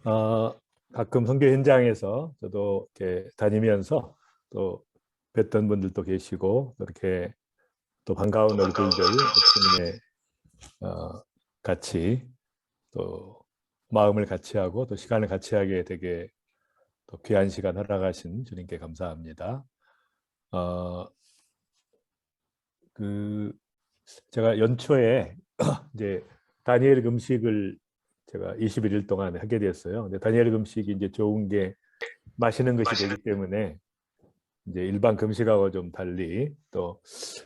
가끔 선교 현장에서 저도 이렇게 다니면서 또 뵀던 분들도 계시고 또 이렇게 또 반가운 얼굴들 아침에 같이 또 마음을 같이 하고 또 시간을 같이 하게 되게 또 귀한 시간 허락하신 주님께 감사합니다. 어, 그 제가 연초에 이제 다니엘 금식을 제가 21일 동안 하게 됐어요. 근데 다니엘 금식이 이제 좋은 게 마시는 것이 되기 때문에 이제 일반 금식하고 좀 달리 또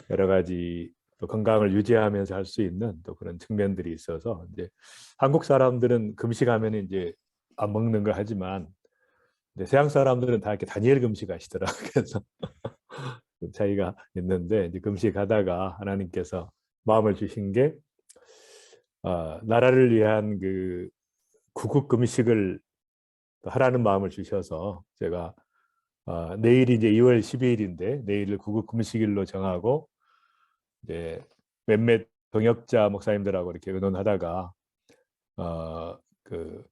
여러 가지 또 건강을 유지하면서 할 수 있는 또 그런 측면들이 있어서 이제 한국 사람들은 금식하면 이제 안 먹는 거 하지만 이제 서양 사람들은 다 이렇게 다니엘 금식 하시더라고요. 그래서 좀 차이가 있는데 이제 금식하다가 하나님께서 마음을 주신 게 나라를 위한 그 구국 금식을 하라는 마음을 주셔서 제가 내일이 이제 2월 12일인데 내일을 구국 금식일로 정하고 이제 몇몇 동역자 목사님들하고 이렇게 의논하다가 그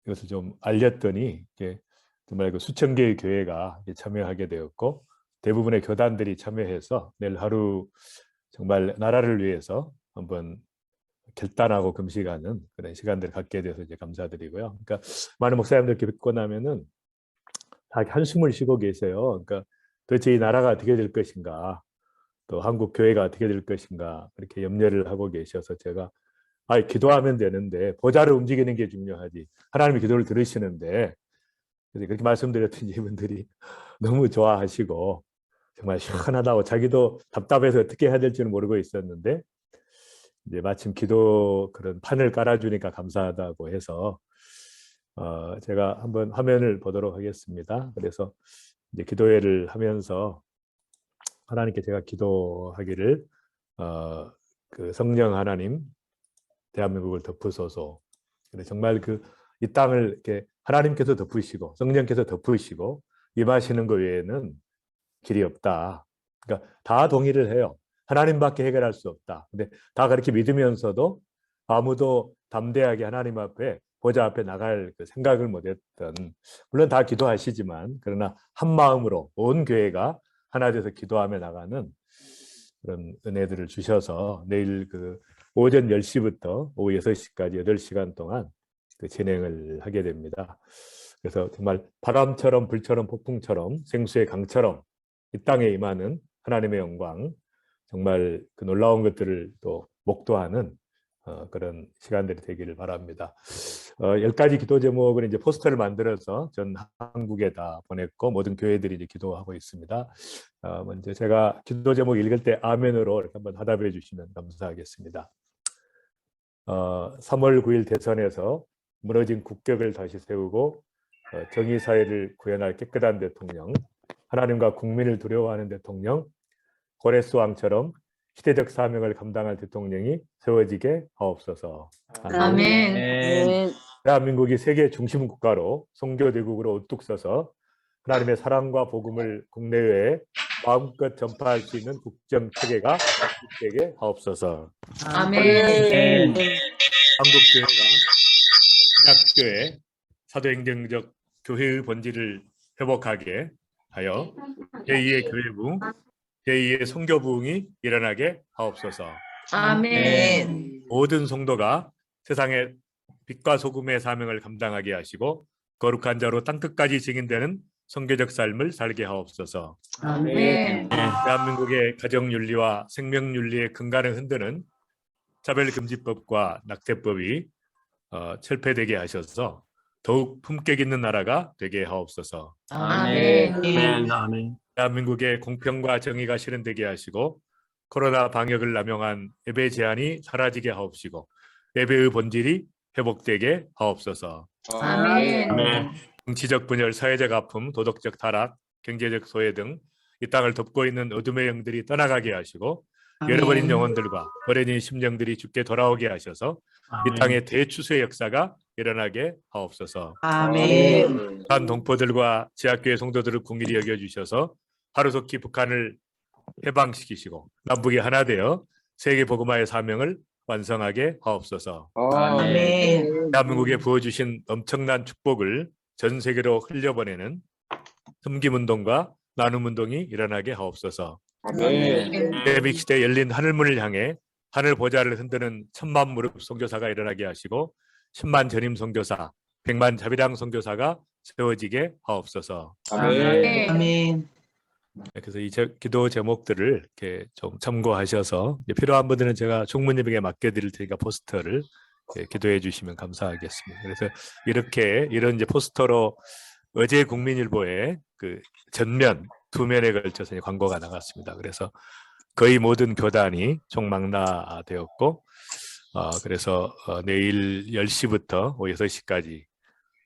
이것을 좀 알렸더니 이게 정말 그 수천 개의 교회가 참여하게 되었고 대부분의 교단들이 참여해서 내일 하루 정말 나라를 위해서 한번 결단하고 금식하는 그런 시간들을 갖게 돼서 이제 감사드리고요. 그러니까 많은 목사님들 뵙고 나면은 다 한숨을 쉬고 계세요. 그러니까 도대체 이 나라가 어떻게 될 것인가, 또 한국 교회가 어떻게 될 것인가 그렇게 염려를 하고 계셔서 제가 기도하면 되는데 보좌를 움직이는 게 중요하지. 하나님의 기도를 들으시는데 그렇게 말씀드렸더니 이분들이 너무 좋아하시고 정말 시원하다고 자기도 답답해서 어떻게 해야 될지는 모르고 있었는데 이제 마침 기도 그런 판을 깔아주니까 감사하다고 해서 제가 한번 화면을 보도록 하겠습니다. 그래서 이제 기도회를 하면서 하나님께 제가 기도하기를 그 성령 하나님 대한민국을 덮으소서. 정말 그 이 땅을 이렇게 하나님께서 덮으시고 성령께서 덮으시고 임하시는 것 외에는 길이 없다. 그러니까 다 동의를 해요. 하나님밖에 해결할 수 없다. 근데 다 그렇게 믿으면서도 아무도 담대하게 하나님 앞에 보좌 앞에 나갈 그 생각을 못했던, 물론 다 기도하시지만 그러나 한 마음으로 온 교회가 하나 돼서 기도하며 나가는 그런 은혜들을 주셔서 내일 그 오전 10시부터 오후 6시까지 8시간 동안 그 진행을 하게 됩니다. 그래서 정말 바람처럼 불처럼 폭풍처럼 생수의 강처럼 이 땅에 임하는 하나님의 영광, 정말 그 놀라운 것들을 또 목도하는 그런 시간들이 되기를 바랍니다. 10가지 기도 제목을 이제 포스터를 만들어서 전 한국에다 보냈고 모든 교회들이 이제 기도하고 있습니다. 먼저 제가 기도 제목 읽을 때 아멘으로 이렇게 한번 화답해 주시면 감사하겠습니다. 3월 9일 대선에서 무너진 국격을 다시 세우고 정의 사회를 구현할 깨끗한 대통령, 하나님과 국민을 두려워하는 대통령, 고레스 왕처럼 시대적 사명을 감당할 대통령이 세워지게 하옵소서. 아멘. 아멘. 대한민국이 세계 중심 국가로 선교대국으로 우뚝 서서 하나님의 사랑과 복음을 국내외에 마음껏 전파할 수 있는 국정 체계가 되게 하옵소서. 아멘. 한국교회가 신약교회 사도행정적 교회의 본질을 회복하게 하여 제2의 교회부, 제2의 선교부흥이 일어나게 하옵소서. 아멘. 모든 성도가 세상의 빛과 소금의 사명을 감당하게 하시고 거룩한 자로 땅끝까지 증인되는 선교적 삶을 살게 하옵소서. 아멘. 대한민국의 가정윤리와 생명윤리의 근간을 흔드는 차별금지법과 낙태법이 철폐되게 하셔서 더욱 품격 있는 나라가 되게 하옵소서. 아멘. 아멘. 대한민국의 공평과 정의가 실현되게 하시고 코로나 방역을 남용한 예배 제한이 사라지게 하옵시고 예배의 본질이 회복되게 하옵소서. 아멘. 정치적 분열, 사회적 아픔, 도덕적 타락, 경제적 소외 등 이 땅을 덮고 있는 어둠의 영들이 떠나가게 하시고 잃어버린 영혼들과 버려진 심령들이 주께 돌아오게 하셔서 이 땅의 대추수의 역사가 일어나게 하옵소서. 아멘. 북한 동포들과 제약교회 성도들을 긍휼히 여겨주셔서 하루속히 북한을 해방시키시고 남북이 하나 되어 세계 복음화의 사명을 완성하게 하옵소서. 아멘. 대한민국에 부어주신 엄청난 축복을 전 세계로 흘려보내는 섬김운동과 나눔운동이 일어나게 하옵소서. 아멘. pandemic 시대에 열린 하늘문을 향해 하늘 보좌를 흔드는 천만 무릎 선교사가 일어나게 하시고 10만 전임 선교사, 100만 자비랑 선교사가 세워지게 하옵소서. 아멘. 그래서 이 기도 제목들을 이렇게 좀 참고하셔서 필요한 분들은 제가 총무님에게 맡겨드릴 테니까 포스터를 기도해 주시면 감사하겠습니다. 그래서 이런 이제 포스터로 어제 국민일보에 그 전면 두 면에 걸쳐서 광고가 나갔습니다. 그래서 거의 모든 교단이 총망라되었고, 그래서 내일 10시부터 오후 6시까지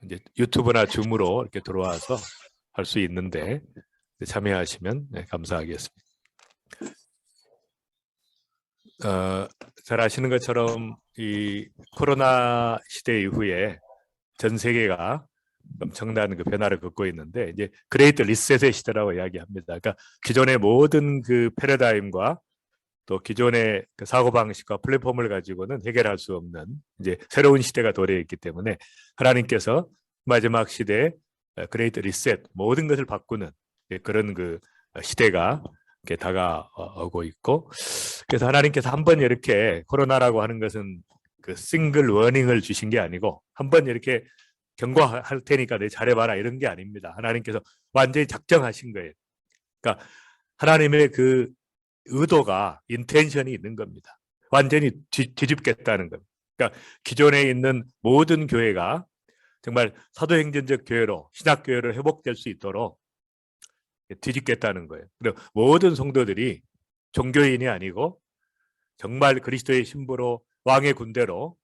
이제 유튜브나 줌으로 이렇게 들어와서 할 수 있는데 참여하시면 감사하겠습니다. 잘 아시는 것처럼 이 코로나 시대 이후에 전 세계가 엄청난 그 변화를 겪고 있는데 이제 그레이트 리셋의 시대라고 이야기합니다. 그러니까 기존의 모든 그 패러다임과 또 기존의 그 사고방식과 플랫폼을 가지고는 해결할 수 없는 이제 새로운 시대가 도래했기 때문에 하나님께서 마지막 시대에 그레이트 리셋 모든 것을 바꾸는 그런 그 시대가 이렇게 다가오고 있고, 그래서 하나님께서 한번 이렇게 코로나라고 하는 것은 그 싱글 워닝을 주신 게 아니고 한번 이렇게 경고할 테니까 내 잘해봐라 이런 게 아닙니다. 하나님께서 완전히 작정하신 거예요. 그러니까 하나님의 그 의도가 인텐션이 있는 겁니다. 완전히 뒤집겠다는 겁니다. 그러니까 기존에 있는 모든 교회가 정말 사도행전적 교회로 신학교회로 회복될 수 있도록 뒤집겠다는 거예요. 그리고 모든 성도들이 종교인이 아니고 정말 그리스도의 신부로 왕의 군대로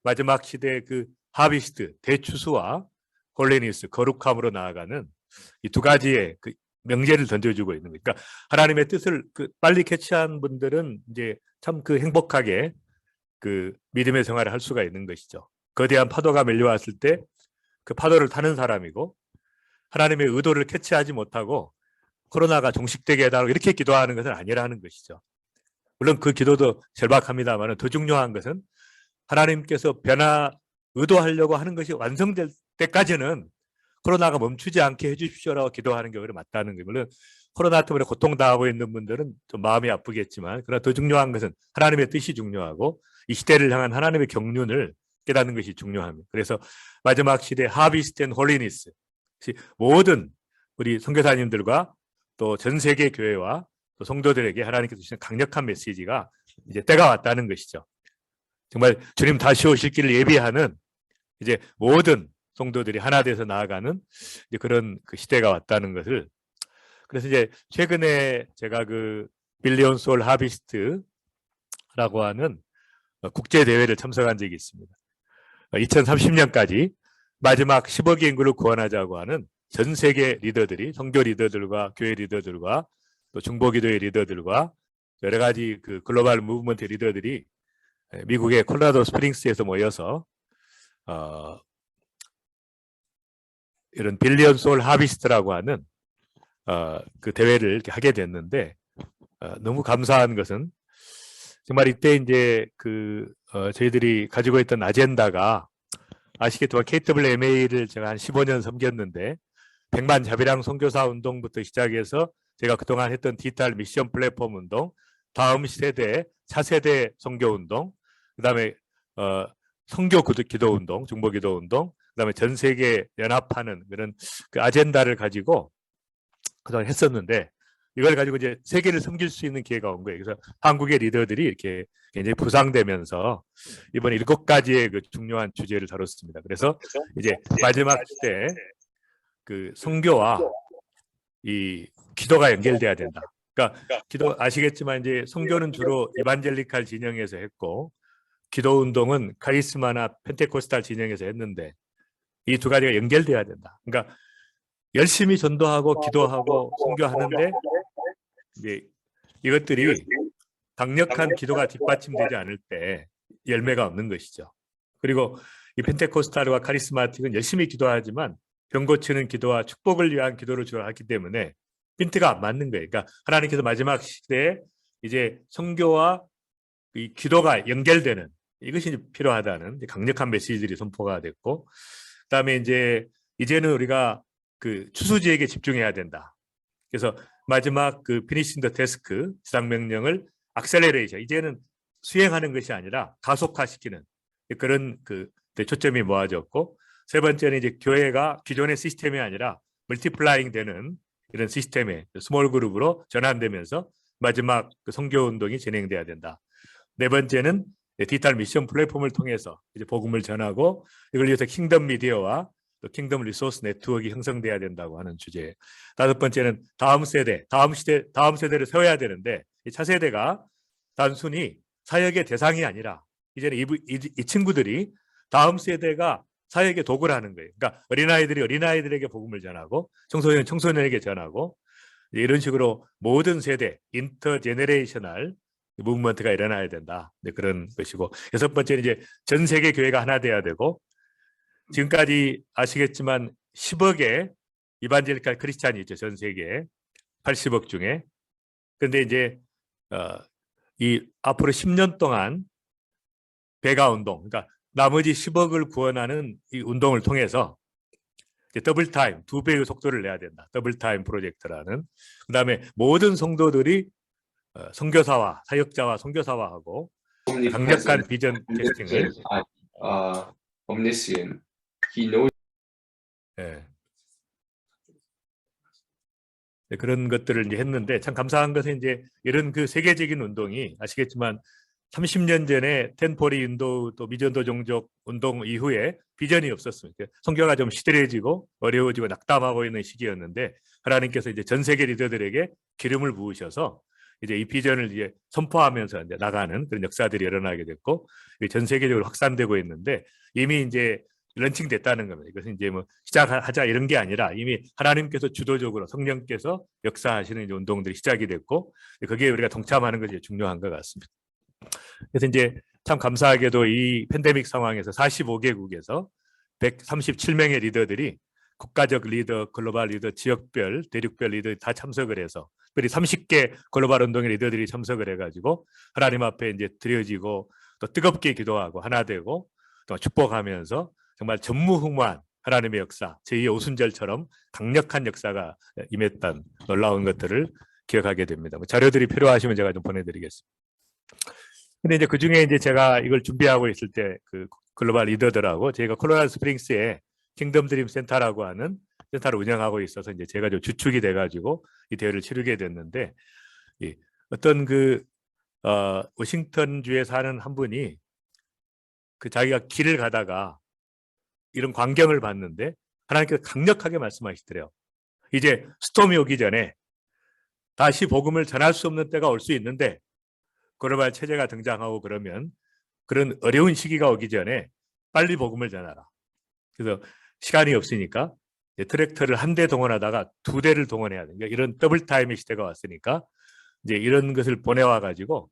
마지막 시대의 그 하비스트 대추수와 홀리니스 거룩함으로 나아가는 이 두 가지의 그 명제를 던져주고 있는 거예요. 그러니까 하나님의 뜻을 빨리 캐치한 분들은 이제 참 그 행복하게 그 믿음의 생활을 할 수가 있는 것이죠. 거대한 파도가 밀려왔을 때 그 파도를 타는 사람이고, 하나님의 의도를 캐치하지 못하고 코로나가 종식되게 해달라고 이렇게 기도하는 것은 아니라는 것이죠. 물론 그 기도도 절박합니다만 더 중요한 것은 하나님께서 의도하려고 하는 것이 완성될 때까지는 코로나가 멈추지 않게 해주십시오라고 기도하는 게 오히려 맞다는 거예요. 물론 코로나 때문에 고통당하고 있는 분들은 좀 마음이 아프겠지만, 그러나 더 중요한 것은 하나님의 뜻이 중요하고 이 시대를 향한 하나님의 경륜을 깨닫는 것이 중요합니다. 그래서 마지막 시대 하비스트 앤 홀리니스, 모든 우리 선교사님들과 또 전 세계 교회와 또 성도들에게 하나님께서 주시는 강력한 메시지가 이제 때가 왔다는 것이죠. 정말 주님 다시 오실 길을 예비하는 이제 모든 성도들이 하나 돼서 나아가는 이제 그런 그 시대가 왔다는 것을, 그래서 이제 최근에 제가 그 빌리언 소울 하비스트라고 하는 국제 대회를 참석한 적이 있습니다. 2030년까지 마지막 10억의 인구를 구원하자고 하는 전 세계 리더들이, 선교 리더들과 교회 리더들과 또 중보기도의 리더들과 여러 가지 그 글로벌 무브먼트 리더들이 미국의 콜로라도 스프링스에서 모여서 이런 빌리언 소울 하비스트라고 하는 그 대회를 이렇게 하게 됐는데, 너무 감사한 것은 정말 이때 이제 저희들이 가지고 있던 아젠다가, 아시겠지만 KWMA를 제가 한 15년 섬겼는데 100만 자비랑 선교사 운동부터 시작해서 제가 그동안 했던 디지털 미션 플랫폼 운동, 다음 세대 차세대 선교 운동, 그다음에 선교 기도 운동, 중보 기도 운동, 그다음에 전 세계 연합하는 그런 그 아젠다를 가지고 그동안 했었는데, 이걸 가지고 이제 세계를 섬길 수 있는 기회가 온 거예요. 그래서 한국의 리더들이 이렇게 굉장히 부상되면서 이번에 7가지의 그 중요한 주제를 다뤘습니다. 그래서 이제 마지막 시대 그 선교와 이 기도가 연결돼야 된다. 그러니까 기도 아시겠지만 이제 선교는 주로 이반젤리칼 진영에서 했고, 기도 운동은 카리스마나 펜테코스탈 진영에서 했는데 이 두 가지가 연결돼야 된다. 그러니까 열심히 전도하고 기도하고 선교하는데 이제 이것들이 강력한 기도가 뒷받침되지 않을 때 열매가 없는 것이죠. 그리고 이 펜테코스탈과 카리스마틱은 열심히 기도하지만 병 고치는 기도와 축복을 위한 기도를 주로 하기 때문에 핀트가 안 맞는 거예요. 그러니까 하나님께서 마지막 시대에 이제 선교와 이 기도가 연결되는 이것이 필요하다는 강력한 메시지들이 선포가 됐고, 그다음에 이제는 우리가 그 추수지에게 집중해야 된다. 그래서 마지막 그 피니싱 더 태스크 지상 명령을 악셀레레이션, 이제는 수행하는 것이 아니라 가속화시키는 그런 그 초점이 모아졌고, 세 번째는 이제 교회가 기존의 시스템이 아니라 멀티플라잉 되는 이런 시스템의 스몰 그룹으로 전환되면서 마지막 그 선교 운동이 진행돼야 된다. 네 번째는 디지털 미션 플랫폼을 통해서 이제 복음을 전하고, 이걸 위해서 킹덤 미디어와 또 킹덤 리소스 네트워크가 형성돼야 된다고 하는 주제. 다섯 번째는 다음 세대, 다음 세대를 세워야 되는데, 이 차세대가 단순히 사역의 대상이 아니라 이제는 이 친구들이 다음 세대가 사역의 도구를 하는 거예요. 그러니까 어린아이들이 어린아이들에게 복음을 전하고, 청소년은 청소년에게 전하고, 이런 식으로 모든 세대 인터제너레이셔널 무브먼트가 일어나야 된다. 그런 것이고, 여섯 번째는 이제 전 세계 교회가 하나 돼야 되고, 지금까지 아시겠지만 10억의 이반젤리칼 크리스찬이 있죠. 전 세계에 80억 중에. 그런데 이제 이 앞으로 10년 동안 배가 운동, 그러니까 나머지 10억을 구원하는 이 운동을 통해서 더블 타임, 2배의 속도를 내야 된다. 더블 타임 프로젝트라는. 그다음에 모든 성도들이 선교사와 사역자와 선교사와하고 강력한 비전 캐스팅을 omniscient. He knows. 예. 그런 것들을 이제 했는데, 참 감사한 것은 이제 이런 그 세계적인 운동이 아시겠지만 30년 전에 텐포리 운동 또 미전도 종족 운동 이후에 비전이 없었습니다. 선교가 좀 시들해지고 어려워지고 낙담하고 있는 시기였는데, 하나님께서 이제 전 세계 리더들에게 기름을 부으셔서 이제 이 비전을 이제 선포하면서 이제 나가는 그런 역사들이 일어나게 됐고, 전 세계적으로 확산되고 있는데, 이미 이제 런칭됐다는 겁니다. 이것은 이제 뭐 시작하자 이런 게 아니라 이미 하나님께서 주도적으로 성령께서 역사하시는 이제 운동들이 시작이 됐고, 거기에 우리가 동참하는 것이 중요한 것 같습니다. 그래서 이제 참 감사하게도 이 팬데믹 상황에서 45개국에서 137명의 리더들이 국가적 리더, 글로벌 리더, 지역별, 대륙별 리더 다 참석을 해서, 특별히 30개 글로벌 운동의 리더들이 참석을 해가지고 하나님 앞에 이제 드려지고 또 뜨겁게 기도하고 하나 되고 또 축복하면서 정말 전무후무한 하나님의 역사, 제2의 오순절처럼 강력한 역사가 임했던 놀라운 것들을 기억하게 됩니다. 자료들이 필요하시면 제가 좀 보내드리겠습니다. 근데 이제 그 중에 이제 제가 이걸 준비하고 있을 때 그 글로벌 리더들하고 저희가 콜로라도 스프링스에 킹덤 드림 센터라고 하는 센터를 운영하고 있어서 이제 제가 좀 주축이 돼가지고 이 대회를 치르게 됐는데, 어떤 그 워싱턴 주에 사는 한 분이 그 자기가 길을 가다가 이런 광경을 봤는데 하나님께서 강력하게 말씀하시더래요. 이제 스톰이 오기 전에 다시 복음을 전할 수 없는 때가 올 수 있는데, 글로벌 체제가 등장하고 그러면 그런 어려운 시기가 오기 전에 빨리 복음을 전하라. 그래서 시간이 없으니까 트랙터를 한 대 동원하다가 2대를 동원해야 돼. 그러니까 이런 더블 타임의 시대가 왔으니까 이제 이런 것을 보내와 가지고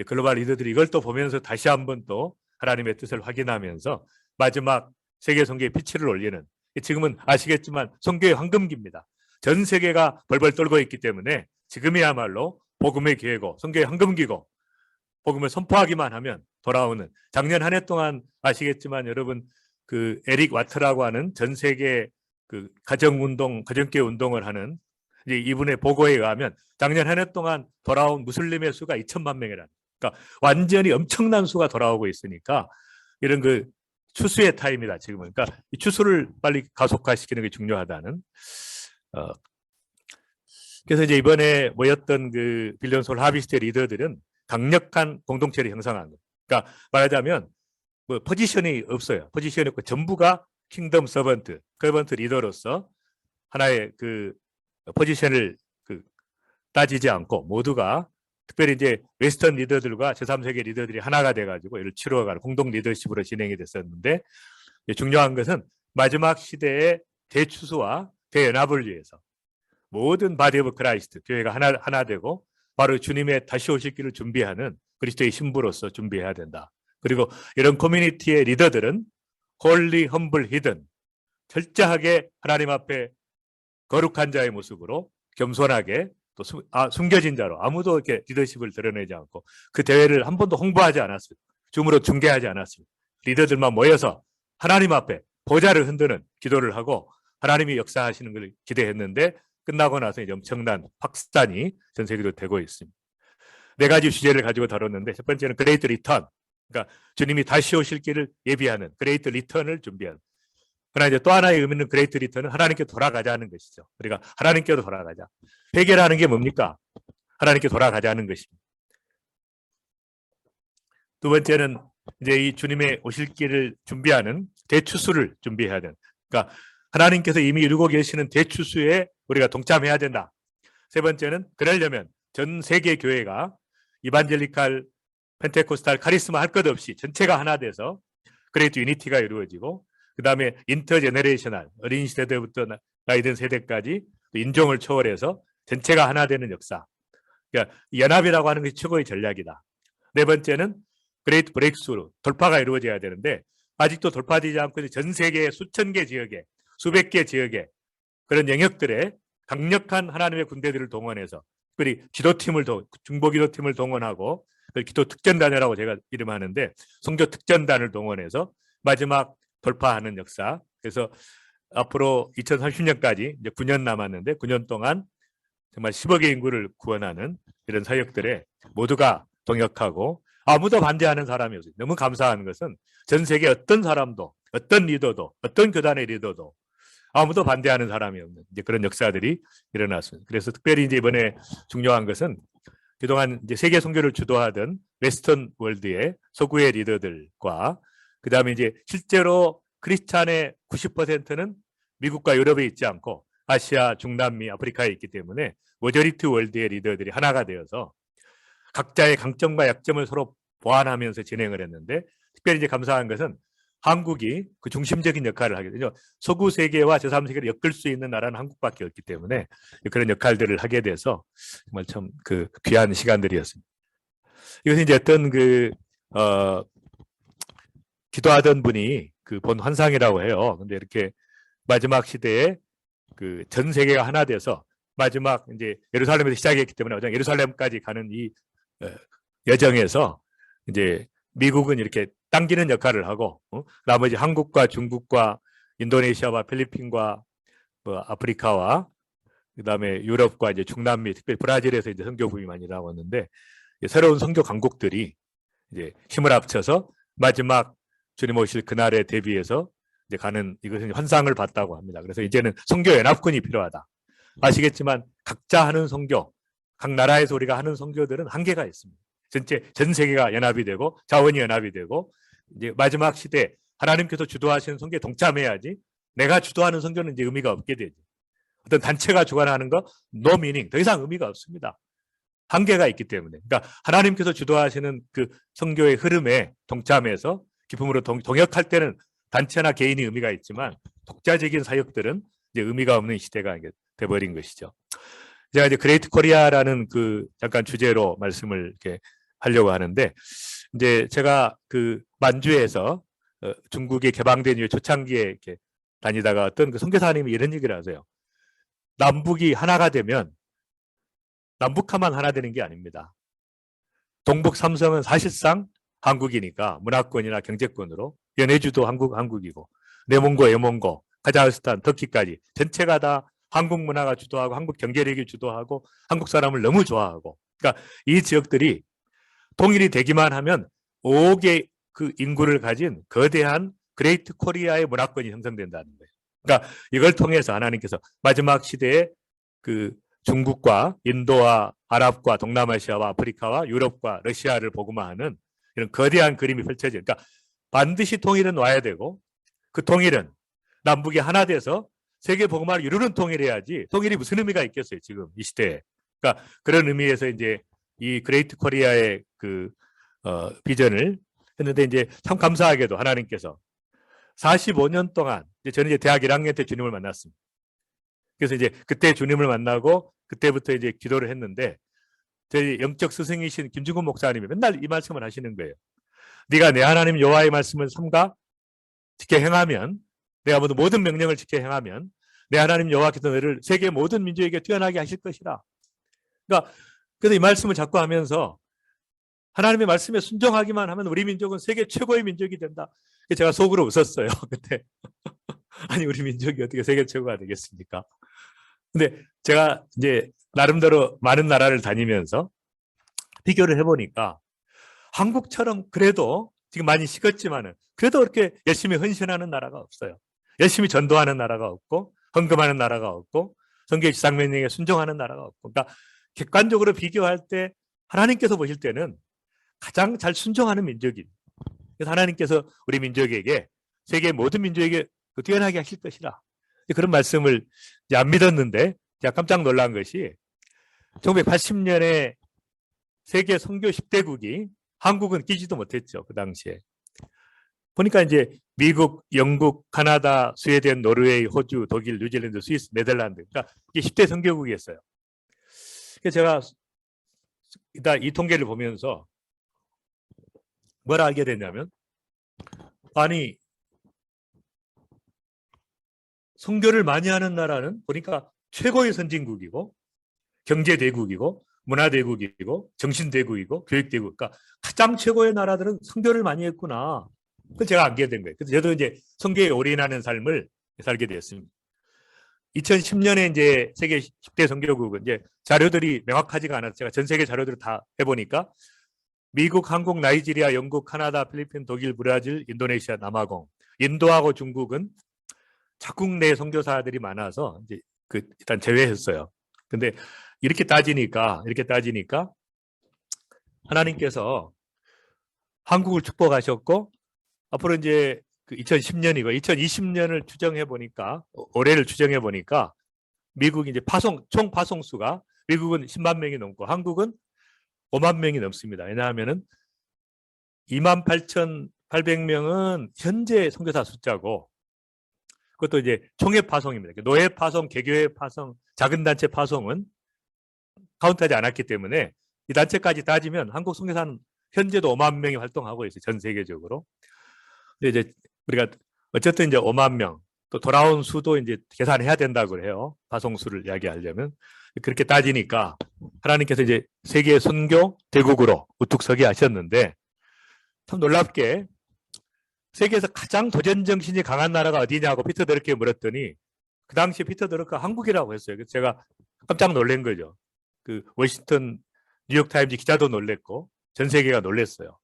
글로벌 리더들이 이걸 또 보면서 다시 한번 또 하나님의 뜻을 확인하면서 마지막 세계 선교의 피치를 올리는, 지금은 아시겠지만 선교의 황금기입니다. 전 세계가 벌벌 떨고 있기 때문에 지금이야말로 복음의 기회고 선교의 황금기고, 복음을 선포하기만 하면 돌아오는, 작년 한 해 동안 아시겠지만 여러분 그 에릭 와트라고 하는 전 세계 그 가정운동, 가정교회 운동을 하는 이제 이분의 보고에 의하면 작년 한 해 동안 돌아온 무슬림의 수가 2천만 명이라는, 그러니까 완전히 엄청난 수가 돌아오고 있으니까 이런 그 추수의 타임이다 지금은. 그러니까 이 추수를 빨리 가속화시키는 게 중요하다는. 그래서 이제 이번에 모였던 그 빌리언솔 하비스트 리더들은 강력한 공동체를 형성한 거예요. 그러니까 말하자면 뭐 포지션이 없어요. 포지션이 없고 전부가 킹덤 서번트 리더로서 하나의 그 포지션을 따지지 않고 모두가, 특별히 이제 웨스턴 리더들과 제3세계 리더들이 하나가 돼가지고 이를 치루어가는 공동 리더십으로 진행이 됐었는데, 중요한 것은 마지막 시대의 대추수와 대연합을 위해서 모든 바디 오브 크라이스트, 교회가 하나 되고 바로 주님의 다시 오실 길을 준비하는 그리스도의 신부로서 준비해야 된다. 그리고 이런 커뮤니티의 리더들은 홀리 험블 히든, 철저하게 하나님 앞에 거룩한 자의 모습으로 겸손하게 또 숨겨진 자로 아무도 이렇게 리더십을 드러내지 않고 그 대회를 한 번도 홍보하지 않았습니다. 줌으로 중계하지 않았습니다. 리더들만 모여서 하나님 앞에 보좌를 흔드는 기도를 하고 하나님이 역사하시는 걸 기대했는데 끝나고 나서 이제 엄청난 확산이 전 세계로 되고 있습니다. 네 가지 주제를 가지고 다뤘는데 첫 번째는 그레이트 리턴, 그러니까 주님이 다시 오실 길을 예비하는 그레이트 리턴을 준비하는. 그러나 이제 또 하나의 의미는 그레이트 리턴은 하나님께 돌아가자는 것이죠. 우리가 하나님께로 돌아가자. 회개라는 게 뭡니까? 하나님께 돌아가자는 것입니다. 두 번째는 이제 이 주님의 오실 길을 준비하는 대추수를 준비해야 되는. 그러니까 하나님께서 이미 이루고 계시는 대추수에 우리가 동참해야 된다. 세 번째는 그러려면 전 세계 교회가 이반젤리칼, 펜테코스탈, 카리스마 할 것 없이 전체가 하나 돼서 그레이트 유니티가 이루어지고 그 다음에 인터제너레이셔널, 어린 시대부터 나이 든 세대까지 인종을 초월해서 전체가 하나 되는 역사. 그러니까 연합이라고 하는 것이 최고의 전략이다. 네 번째는 그레이트 브레이크스루, 돌파가 이루어져야 되는데 아직도 돌파되지 않고 전 세계 수천 개 지역에 수백 개 지역에 그런 영역들에 강력한 하나님의 군대들을 동원해서 특별히 기도팀을 중보 기도팀을 동원하고 기도 특전단이라고 제가 이름하는데 성교 특전단을 동원해서 마지막 돌파하는 역사. 그래서 앞으로 2030년까지 이제 9년 남았는데 9년 동안 정말 10억의 인구를 구원하는 이런 사역들에 모두가 동역하고 아무도 반대하는 사람이 없어요. 너무 감사한 것은 전 세계 어떤 사람도, 어떤 리더도, 어떤 교단의 리더도 아무도 반대하는 사람이 없는 이제 그런 역사들이 일어났습니다. 그래서 특별히 이제 이번에 중요한 것은 그동안 이제 세계 선교를 주도하던 웨스턴 월드의 서구의 리더들과 그 다음에 이제 실제로 크리스찬의 90%는 미국과 유럽에 있지 않고 아시아, 중남미, 아프리카에 있기 때문에 모저리티 월드의 리더들이 하나가 되어서 각자의 강점과 약점을 서로 보완하면서 진행을 했는데 특별히 이제 감사한 것은 한국이 그 중심적인 역할을 하게 되죠. 서구 세계와 제3세계를 엮을 수 있는 나라는 한국밖에 없기 때문에 그런 역할들을 하게 돼서 정말 참 그 귀한 시간들이었습니다. 이것은 이제 어떤 기도하던 분이 그 본 환상이라고 해요. 근데 이렇게 마지막 시대에 그 전 세계가 하나 돼서 마지막 이제 예루살렘에서 시작했기 때문에 예루살렘까지 가는 이 여정에서 이제 미국은 이렇게 당기는 역할을 하고 나머지 한국과 중국과 인도네시아와 필리핀과 아프리카와 그다음에 유럽과 이제 중남미, 특별히 브라질에서 이제 선교 부임이 많이 나왔는데 새로운 선교 강국들이 이제 힘을 합쳐서 마지막 주님 오실 그날에 대비해서 이제 가는 이것은 환상을 봤다고 합니다. 그래서 이제는 선교 연합군이 필요하다. 아시겠지만 각자 하는 선교, 각 나라에서 우리가 하는 선교들은 한계가 있습니다. 전 세계가 연합이 되고 자원이 연합이 되고 이제 마지막 시대 하나님께서 주도하시는 선교에 동참해야지 내가 주도하는 선교는 이제 의미가 없게 되죠. 어떤 단체가 주관하는 거 no meaning, 더 이상 의미가 없습니다. 한계가 있기 때문에. 그러니까 하나님께서 주도하시는 그 선교의 흐름에 동참해서 기쁨으로 동역할 때는 단체나 개인이 의미가 있지만 독자적인 사역들은 이제 의미가 없는 시대가 돼버린 것이죠. 제가 이제 그레이트 코리아라는 그 잠깐 주제로 말씀을 이렇게 하려고 하는데 이제 제가 그 만주에서 중국이 개방된 이후 초창기에 이렇게 다니다가 어떤 그 선교사님이 이런 얘기를 하세요. 남북이 하나가 되면 남북한만 하나 되는 게 아닙니다. 동북 삼성은 사실상 한국이니까 문화권이나 경제권으로 연해주도 한국이고 내몽고, 여몽고, 카자흐스탄, 터키까지 전체가 다 한국 문화가 주도하고 한국 경제력이 주도하고 한국 사람을 너무 좋아하고 그러니까 이 지역들이 통일이 되기만 하면 5억의 그 인구를 가진 거대한 그레이트 코리아의 문화권이 형성된다는 거예요. 그러니까 이걸 통해서 하나님께서 마지막 시대에 그 중국과 인도와 아랍과 동남아시아와 아프리카와 유럽과 러시아를 복음화하는 이런 거대한 그림이 펼쳐져요. 그러니까 반드시 통일은 와야 되고 그 통일은 남북이 하나 돼서 세계 복음화를 이루는 통일해야지 통일이 무슨 의미가 있겠어요 지금 이 시대에. 그러니까 그런 의미에서 이제 이 그레이트 코리아의 그 비전을 했는데 이제 참 감사하게도 하나님께서 45년 동안 저는 이제 대학 1학년 때 주님을 만났습니다. 그래서 이제 그때 주님을 만나고 그때부터 이제 기도를 했는데 저희 영적 스승이신 김중근 목사님이 맨날 이 말씀을 하시는 거예요. 네가 내 하나님 여호와의 말씀을 삼가 지켜 행하면 내가 모든 명령을 지켜 행하면 내 하나님 여호와께서 너를 세계 모든 민족에게 뛰어나게 하실 것이라. 그러니까 그래서 이 말씀을 자꾸 하면서 하나님의 말씀에 순종하기만 하면 우리 민족은 세계 최고의 민족이 된다. 제가 속으로 웃었어요. 그때 아니 우리 민족이 어떻게 세계 최고가 되겠습니까? 근데 제가 이제 나름대로 많은 나라를 다니면서 비교를 해보니까 한국처럼 그래도 지금 많이 식었지만은 그래도 그렇게 열심히 헌신하는 나라가 없어요. 열심히 전도하는 나라가 없고 헌금하는 나라가 없고 성경 지상명령에 순종하는 나라가 없고, 그러니까 객관적으로 비교할 때 하나님께서 보실 때는 가장 잘 순종하는 민족입니다. 그래서 하나님께서 우리 민족에게 세계 모든 민족에게 뛰어나게 하실 것이라 그런 말씀을 이제 안 믿었는데 제가 깜짝 놀란 것이 1980년에 세계 선교 10대국이 한국은 끼지도 못했죠. 그 당시에. 보니까 이제 미국, 영국, 카나다, 스웨덴, 노르웨이, 호주, 독일, 뉴질랜드, 스위스, 네덜란드. 그러니까 이게 10대 선교국이었어요. 그래서 제가 일단 이 통계를 보면서 뭐라 알게 됐냐면, 아니 선교를 많이 하는 나라는 보니까 최고의 선진국이고 경제대국이고 문화대국이고 정신대국이고 교육대국, 그러니까 가장 최고의 나라들은 선교를 많이 했구나. 그걸 제가 알게 된 거예요. 그래서 저도 이제 선교에 올인하는 삶을 살게 되었습니다. 2010년에 이제 세계 10대 선교국은 이제 자료들이 명확하지가 않아서 제가 전 세계 자료들을 다 해보니까 미국, 한국, 나이지리아, 영국, 카나다, 필리핀, 독일, 브라질, 인도네시아, 남아공, 인도하고 중국은 자국 내 선교사들이 많아서 이제 일단 제외했어요. 근데 이렇게 따지니까 하나님께서 한국을 축복하셨고 앞으로 이제 2010년이고 2020년을 추정해 보니까 올해를 추정해 보니까 미국이 이제 총 파송 수가 미국은 10만 명이 넘고 한국은 5만 명이 넘습니다. 왜냐하면은 28,800명은 현재 선교사 숫자고 그것도 이제 총회 파송입니다. 노예 파송, 개교회 파송, 작은 단체 파송은 카운트하지 않았기 때문에 이 단체까지 따지면 한국 선교사는 현재도 5만 명이 활동하고 있어요. 전 세계적으로. 근데 이제 우리가 어쨌든 이제 5만 명, 또 돌아온 수도 이제 계산해야 된다고 해요. 파송수를 이야기하려면. 그렇게 따지니까 하나님께서 이제 세계 선교 대국으로 우뚝 서게 하셨는데 참 놀랍게 세계에서 가장 도전 정신이 강한 나라가 어디냐고 피터 드러크에 물었더니 그 당시에 피터 드러크가 한국이라고 했어요. 그래서 제가 깜짝 놀란 거죠. 그 워싱턴 뉴욕타임즈 기자도 놀랬고 전 세계가 놀랬어요.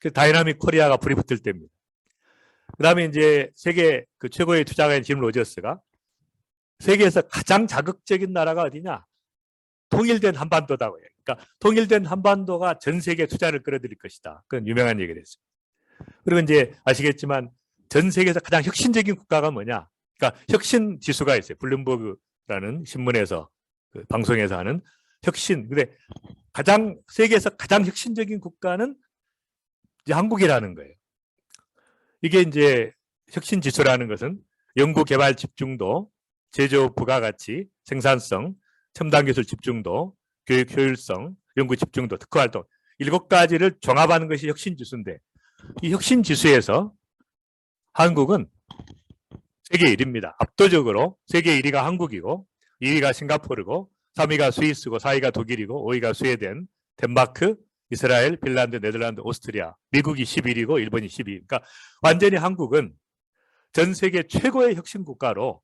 그 다이나믹 코리아가 불이 붙을 때입니다. 그 다음에 이제 세계 그 최고의 투자가인 짐 로저스가 세계에서 가장 자극적인 나라가 어디냐? 통일된 한반도다고 해요. 그러니까 통일된 한반도가 전 세계 투자를 끌어들일 것이다. 그건 유명한 얘기를 했어요. 그리고 이제 아시겠지만 전 세계에서 가장 혁신적인 국가가 뭐냐? 그러니까 혁신 지수가 있어요. 블룸버그라는 신문에서 그 방송에서 하는 혁신. 근데 세계에서 가장 혁신적인 국가는 이제 한국이라는 거예요. 이게 이제 혁신 지수라는 것은 연구 개발 집중도, 제조 부가가치, 생산성, 첨단 기술 집중도, 교육 효율성, 연구 집중도, 특허 활동 7가지를 종합하는 것이 혁신 지수인데 이 혁신 지수에서 한국은 세계 1위입니다. 압도적으로 세계 1위가 한국이고 2위가 싱가포르고 3위가 스위스고 4위가 독일이고 5위가 스웨덴, 덴마크, 이스라엘, 핀란드, 네덜란드, 오스트리아, 미국이 11위고 일본이 12위. 그러니까 완전히 한국은 전 세계 최고의 혁신 국가로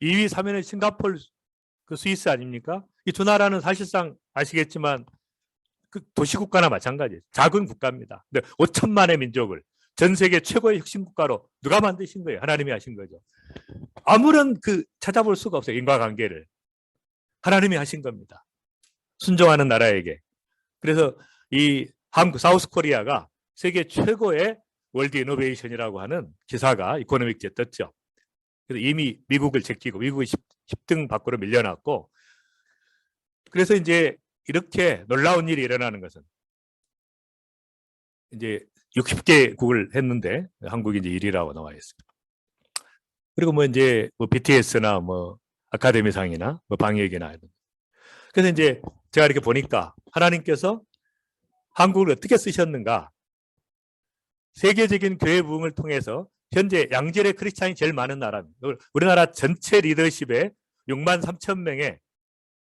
2위, 3위는 싱가포르, 그 스위스 아닙니까? 이 두 나라는 사실상 아시겠지만 그 도시국가나 마찬가지예요. 작은 국가입니다. 근데 5천만의 민족을 전 세계 최고의 혁신 국가로 누가 만드신 거예요? 하나님이 하신 거죠. 아무런 찾아볼 수가 없어요. 인과관계를. 하나님이 하신 겁니다. 순종하는 나라에게. 그래서 이 한국 사우스 코리아가 세계 최고의 월드 이노베이션이라고 하는 기사가 이코노믹지에 떴죠. 그래서 이미 미국을 제끼고 미국이 10등 밖으로 밀려났고 그래서 이제 이렇게 놀라운 일이 일어나는 것은 이제 60개국을 했는데 한국이 이제 1위라고 나와 있습니다. 그리고 뭐 이제 BTS나 뭐 아카데미상이나 뭐 방역이나 그래서 이제 제가 이렇게 보니까 하나님께서 한국을 어떻게 쓰셨는가? 세계적인 교회 부흥을 통해서 현재 양질의 크리스찬이 제일 많은 나라입니다. 우리나라 전체 리더십에 6만 3천 명의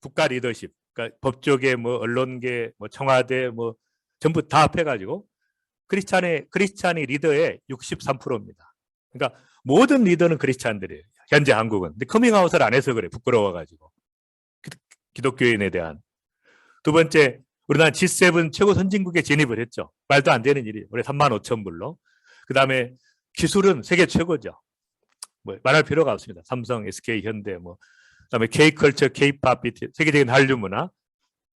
국가 리더십, 그러니까 법조계, 뭐 언론계, 뭐 청와대, 뭐 전부 다 합해가지고 크리스찬이 리더의 63%입니다. 그러니까 모든 리더는 크리스찬들이에요. 현재 한국은. 근데 커밍아웃을 안 해서 그래. 부끄러워가지고. 기독교인에 대한. 두 번째, 우리나라 G7 최고 선진국에 진입을 했죠. 말도 안 되는 일이. 올해 35,000불로. 그 다음에 기술은 세계 최고죠. 뭐 말할 필요가 없습니다. 삼성, SK, 현대, 뭐 그다음에 K컬처, K팝, 세계적인 한류 문화,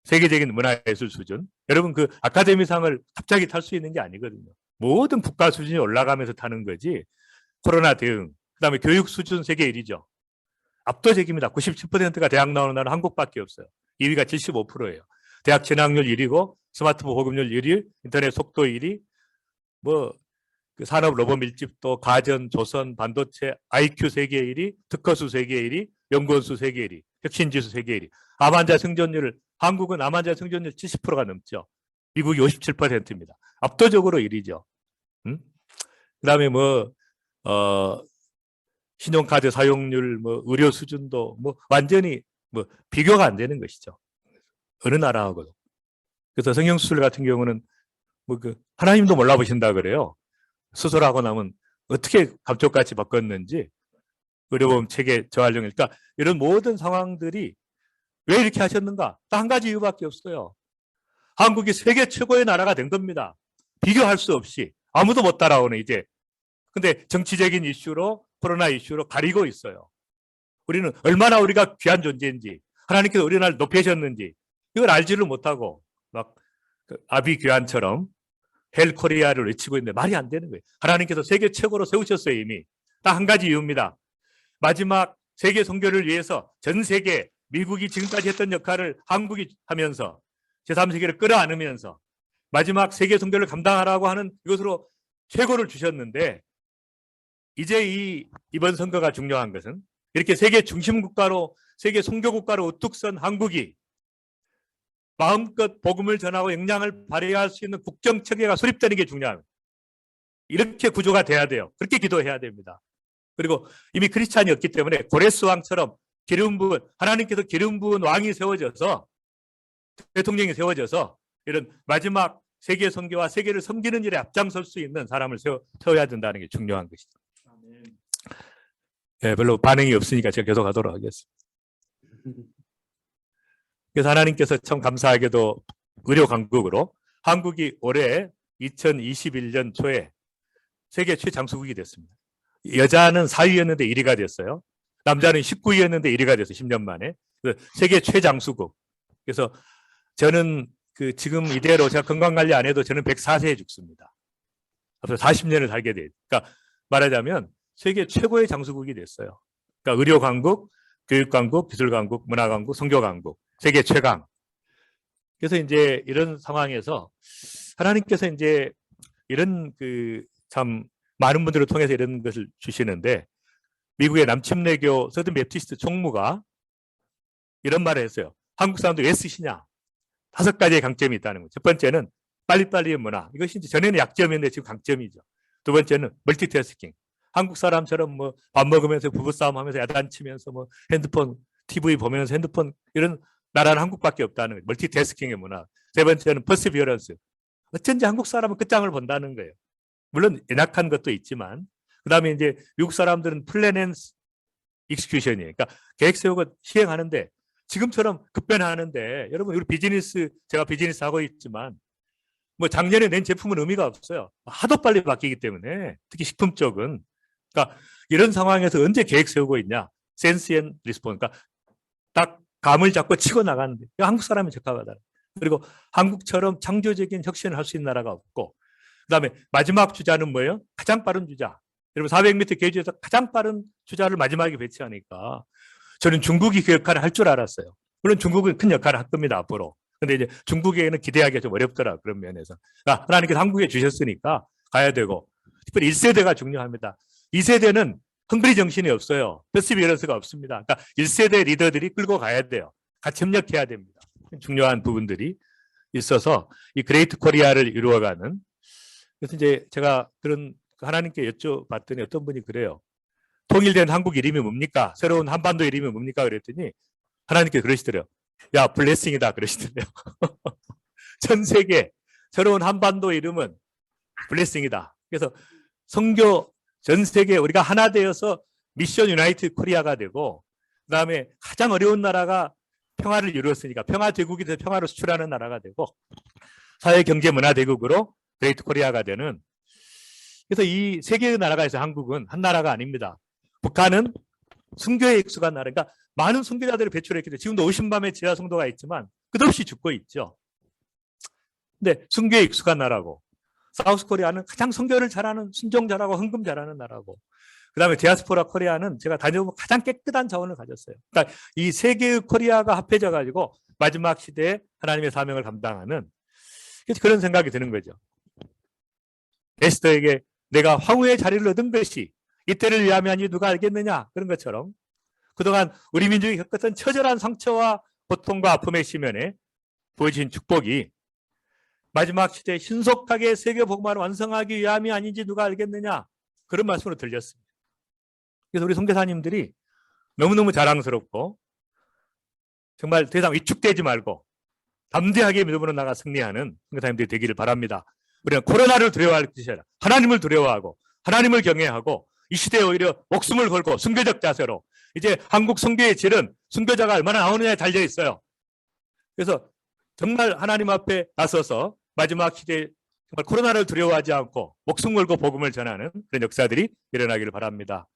세계적인 문화예술 수준. 여러분 그 아카데미상을 갑자기 탈 수 있는 게 아니거든요. 모든 국가 수준이 올라가면서 타는 거지. 코로나 대응, 그다음에 교육 수준 세계 1위죠. 압도적입니다. 97%가 대학 나오는 나라는 한국밖에 없어요. 2위가 75%예요. 대학 진학률 1위고 스마트폰 보급률 1위, 인터넷 속도 1위, 뭐 그 산업 로봇 밀집도, 가전, 조선, 반도체, IQ 세계 1위, 특허수 세계 1위, 연구원수 세계 1위, 혁신지수 세계 1위. 암환자 생존율, 한국은 암환자 생존율 70%가 넘죠. 미국이 57%입니다. 압도적으로 1위죠. 그다음에 뭐 신용카드 사용률, 뭐 의료 수준도 뭐 완전히 뭐 비교가 안 되는 것이죠. 어느 나라하고도. 그래서 성형수술 같은 경우는 뭐 그 하나님도 몰라보신다 그래요. 수술하고 나면 어떻게 감쪽같이 바꿨는지 의료보험 체계 저할령. 그러니까 이런 모든 상황들이 왜 이렇게 하셨는가? 딱 한 가지 이유밖에 없어요. 한국이 세계 최고의 나라가 된 겁니다. 비교할 수 없이 아무도 못 따라오는 이제. 근데 정치적인 이슈로, 코로나 이슈로 가리고 있어요. 우리는 얼마나 우리가 귀한 존재인지, 하나님께서 우리를 높이셨는지 이걸 알지를 못하고 막 아비규환처럼 헬 코리아를 외치고 있는데 말이 안 되는 거예요. 하나님께서 세계 최고로 세우셨어요. 이미. 딱 한 가지 이유입니다. 마지막 세계 선교를 위해서 전 세계, 미국이 지금까지 했던 역할을 한국이 하면서 제3세계를 끌어안으면서 마지막 세계 선교를 감당하라고 하는 이것으로 최고를 주셨는데, 이제 이번 선거가 중요한 것은 이렇게 세계 중심 국가로, 세계 선교 국가로 우뚝 선 한국이 마음껏 복음을 전하고 역량을 발휘할 수 있는 국정 체계가 수립되는 게 중요합니다. 이렇게 구조가 돼야 돼요. 그렇게 기도해야 됩니다. 그리고 이미 크리스찬이 없기 때문에 고레스 왕처럼 기름 부은, 하나님께서 기름 부은 왕이 세워져서, 대통령이 세워져서 이런 마지막 세계 선교와 세계를 섬기는 일에 앞장설 수 있는 사람을 세워야 된다는 게 중요한 것이죠. 네, 별로 반응이 없으니까 제가 계속 하도록 하겠습니다. 그래서 하나님께서 참 감사하게도 의료 강국으로 한국이 올해 2021년 초에 세계 최장수국이 됐습니다. 여자는 4위였는데 1위가 됐어요. 남자는 19위였는데 1위가 됐어요. 10년 만에. 세계 최장수국. 그래서 저는 그 지금 이대로 제가 건강관리 안 해도 저는 104세에 죽습니다. 앞으로 40년을 살게 돼요. 그러니까 말하자면 세계 최고의 장수국이 됐어요. 그러니까 의료 강국, 교육 강국, 기술 강국, 문화 강국, 선교 강국, 세계 최강. 그래서 이제 이런 상황에서 하나님께서 이제 이런 그 참 많은 분들을 통해서 이런 것을 주시는데, 미국의 남침내교 서든 베프티스트 총무가 이런 말을 했어요. 한국 사람들 왜 쓰시냐? 5가지의 강점이 있다는 거죠. 첫 번째는 빨리빨리의 문화. 이것이 이제 전에는 약점이었는데 지금 강점이죠. 두 번째는 멀티태스킹. 한국 사람처럼 뭐 밥 먹으면서 부부싸움 하면서 야단치면서 뭐 핸드폰, TV 보면서 핸드폰, 이런 나라는 한국밖에 없다는 거예요. 멀티태스킹의 문화. 세 번째는 퍼시비어런스. 어쩐지 한국 사람은 끝장을 본다는 거예요. 물론 연약한 것도 있지만. 그 다음에 이제 미국 사람들은 플랜 앤 익스큐션이에요. 그러니까 계획 세우고 시행하는데 지금처럼 급변하는데, 여러분 우리 비즈니스, 제가 비즈니스 하고 있지만 뭐 작년에 낸 제품은 의미가 없어요. 하도 빨리 바뀌기 때문에, 특히 식품 쪽은. 그러니까 이런 상황에서 언제 계획 세우고 있냐? 센스 앤 리스폰스. 그러니까 딱 감을 잡고 치고 나가는데 한국 사람이 적합하다. 그리고 한국처럼 창조적인 혁신을 할 수 있는 나라가 없고, 그다음에 마지막 주자는 뭐예요? 가장 빠른 주자. 여러분 400m 계주에서 가장 빠른 주자를 마지막에 배치하니까 저는 중국이 그 역할을 할 줄 알았어요. 물론 중국은 큰 역할을 할 겁니다, 앞으로. 근데 이제 중국에는 기대하기가 좀 어렵더라, 그런 면에서. 그러니까 하나님께서 한국에 주셨으니까 가야 되고, 특별히 1세대가 중요합니다. 2세대는 헝그리 정신이 없어요. 퍼시비어런스가 없습니다. 그러니까 1세대 리더들이 끌고 가야 돼요. 같이 협력해야 됩니다. 중요한 부분들이 있어서 이 그레이트 코리아를 이루어가는. 그래서 이제 제가 그런 하나님께 여쭤봤더니 어떤 분이 그래요. 통일된 한국 이름이 뭡니까? 새로운 한반도 이름이 뭡니까? 그랬더니 하나님께 그러시더래요. 야, 블레싱이다 그러시던데요. 전 세계 새로운 한반도 이름은 블레싱이다. 그래서 선교 전 세계 우리가 하나 되어서 미션 유나이티드 코리아가 되고, 그다음에 가장 어려운 나라가 평화를 이루었으니까 평화 대국이 돼서 평화를 수출하는 나라가 되고, 사회 경제 문화 대국으로 그레이트 코리아가 되는. 그래서 이 세 개의 나라가 있어. 한국은 한 나라가 아닙니다. 북한은 순교에 익숙한 나라. 그러니까 많은 순교자들을 배출했기 때문에 지금도 50만의 지하 성도가 있지만 끝없이 죽고 있죠. 근데 순교에 익숙한 나라고, 사우스 코리아는 가장 선교를 잘하는, 순종 잘하고 헌금 잘하는 나라고, 그다음에 디아스포라 코리아는 제가 다녀보면 가장 깨끗한 자원을 가졌어요. 그러니까 이 세 개의 코리아가 합해져 가지고 마지막 시대에 하나님의 사명을 감당하는, 그래서 그런 생각이 드는 거죠. 에스더에게 내가 황후의 자리를 얻은 것이 이때를 위함이 아니 누가 알겠느냐, 그런 것처럼 그동안 우리 민족이 겪었던 처절한 상처와 고통과 아픔의 시면에 보여진 축복이 마지막 시대에 신속하게 세계 복음화를 완성하기 위함이 아닌지 누가 알겠느냐, 그런 말씀으로 들렸습니다. 그래서 우리 선교사님들이 너무너무 자랑스럽고 정말 더 이상 위축되지 말고 담대하게 믿음으로 나가 승리하는 선교사님들이 되기를 바랍니다. 우리는 코로나를 두려워할 것이 아니라 하나님을 두려워하고 하나님을 경외하고 이 시대에 오히려 목숨을 걸고 순교적 자세로, 이제 한국 선교의 질은 순교자가 얼마나 나오느냐에 달려 있어요. 그래서 정말 하나님 앞에 나서서 마지막 시대에 정말 코로나를 두려워하지 않고 목숨 걸고 복음을 전하는 그런 역사들이 일어나기를 바랍니다.